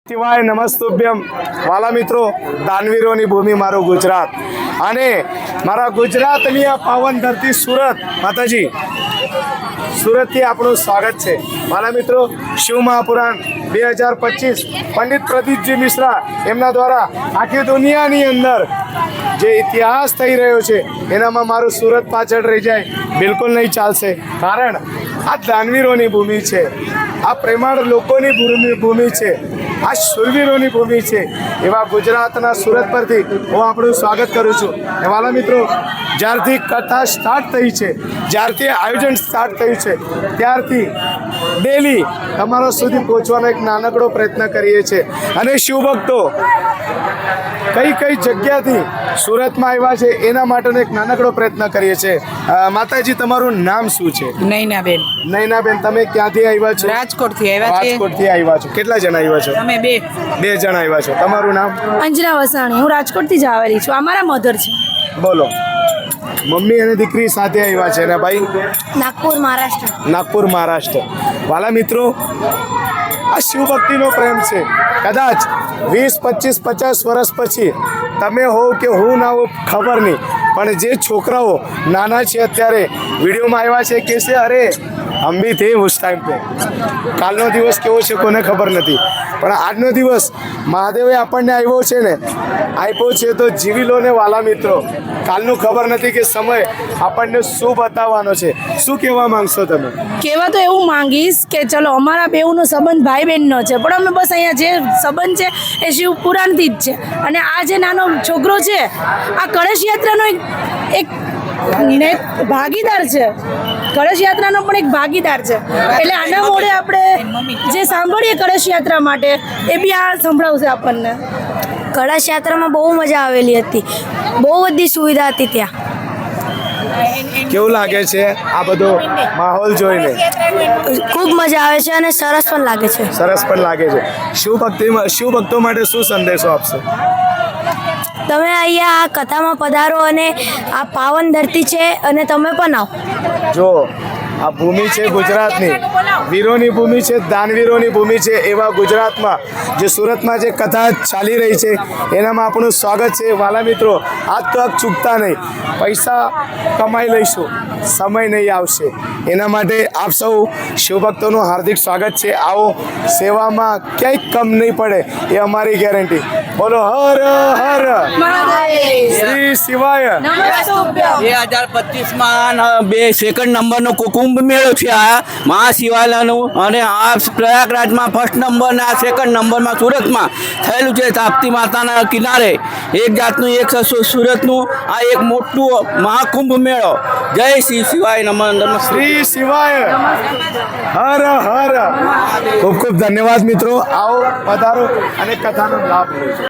શિવાય નમસ્તુભ્યમ વાલા મિત્રો, દાનવીરોની ભૂમિ મારું ગુજરાત અને મારા ગુજરાતની આ પાવન ધરતી સુરત. માતાજી, સુરતથી આપણું સ્વાગત છે. વાલા મિત્રો, શિવ મહાપુરાણ 2025 પંડિત પ્રદીપજી મિશ્રા એમના દ્વારા આખી દુનિયાની અંદર જે ઇતિહાસ થઈ રહ્યો છે એનામાં મારું સુરત પાછળ રહી જાય બિલકુલ નહીં ચાલશે. કારણ આ દાનવીરોની ભૂમિ છે, આ પ્રેમાળ લોકોની ભૂમિ છે, આ શૂરવીરોની ભૂમિ છે. એવા ગુજરાતના સુરત પરથી હું આપણું સ્વાગત કરું છું. વાલા મિત્રો, જ્યારથી કથા સ્ટાર્ટ થઈ છે, જ્યારથી આયોજન સ્ટાર્ટ થયું છે, ત્યારથી ડેલી તમારા સુધી પહોંચવાનો એક નાનકડો પ્રયત્ન કરીએ છીએ. અને શિવભક્તો કઈ કઈ જગ્યાથી સુરતમાં આવ્યા છે એના માટેનો એક નાનકડો પ્રયત્ન કરીએ છીએ. માતાજી, તમારું નામ શું છે? નૈનાબેન. નૈનાબેન, તમે ક્યાંથી આવ્યા છો? રાજકોટથી આવ્યા છે. રાજકોટથી આવ્યા છો. કેટલા જણા આવ્યા છો? અમે બે જણ આવ્યા છો. તમારું નામ? અંજના વસાણી. હું રાજકોટથી જ આવેલી છું. અમારા મધર છે. બોલો. મમ્મી અને દીકરી સાથે આવ્યા છે. અને ભાઈ? નાગપુર, મહારાષ્ટ્ર. નાગપુર, મહારાષ્ટ્ર. વાલા મિત્રો, આ શિવભક્તિનો પ્રેમ છે. કદાચ 20, 25, 50 વર્ષ પછી તમે હો કે હું ના હો ખબર નહીં, પણ જે છોકરાઓ નાના છે અત્યારે વિડીયોમાં આવ્યા છે કે છે અરે હમ ભી થે ઉસ ટાઈમ પે. કાલનો દિવસ કેવો છે કોને ખબર નથી, પણ આજનો દિવસ મહાદેવે આપણને આપ્યો છે તો જીવી લો ને વાલા મિત્રો. કાલનું ખબર નથી કે સમય આપણને શું બતાવવાનો છે. શું કહેવા માંગશો તમે? કહેવા તો એવું માંગીશ કે ચલો અમારા બેઉનો સંબંધ ભાઈ બહેનનો છે, પણ અમે બસ અહીંયા જે સંબંધ છે એ શિવ પુરાણથી જ છે. અને આ જે નાનો છોકરો છે આ કળશ યાત્રાનો એક ભાગીદાર છે. કળશ યાત્રાનો પણ એક ભાગીદાર છે. એટલે આના મોડે આપણે જે સાંભળીએ કળશ યાત્રા માટે એ બી આ સંભળાવશે આપણને. કળશ યાત્રામાં બહુ મજા આવેલી હતી, બહુ બધી સુવિધા હતી ત્યાં. કેવું લાગે છે આ બધો માહોલ જોઈને? ખૂબ મજા આવે છે અને સરસ પણ લાગે છે. સરસ પણ લાગે છે. શિવભક્તો માટે શું સંદેશો આપશો? તમે અહીંયા આ કથામાં પધારો અને આ પાવન ધરતી છે અને તમે પણ આવો. જો આ ભૂમિ છે ગુજરાતની, વીરોની ભૂમિ છે, દાનવીરોની ભૂમિ છે. એવા ગુજરાતમાં જે સુરતમાં જે કથા ચાલી રહી છે એનામાં આપણું સ્વાગત છે. વાલા મિત્રો, આજ તો આપ ચૂકતા નહીં. પૈસા કમાઈ લઈશું, સમય નહીં આવશે. એના માટે આપ સૌ શિવભક્તોનું હાર્દિક સ્વાગત છે. આવો, સેવામાં ક્યાંય કમ નહીં પડે એ અમારી ગેરંટી. બોલો હર હર શ્રી શિવાય. 2025માં સેકન્ડ નંબરનો કુંભ મેળો છે આ મહાશિવાલયનું, અને આ પ્રયાગરાજમાં ફર્સ્ટ નંબર ને આ સેકન્ડ નંબરમાં સુરતમાં થયેલું છે. તાપ્તી માતાના કિનારે એક જાતનું એક સુરતનું આ એક મોટું મહાકુંભ મેળો. જય શ્રી શિવાય નમઃ. શ્રી શિવાય. હર હર. ખૂબ ખૂબ ધન્યવાદ મિત્રો. આવો, પધારો અને કથાનો લાભ લો.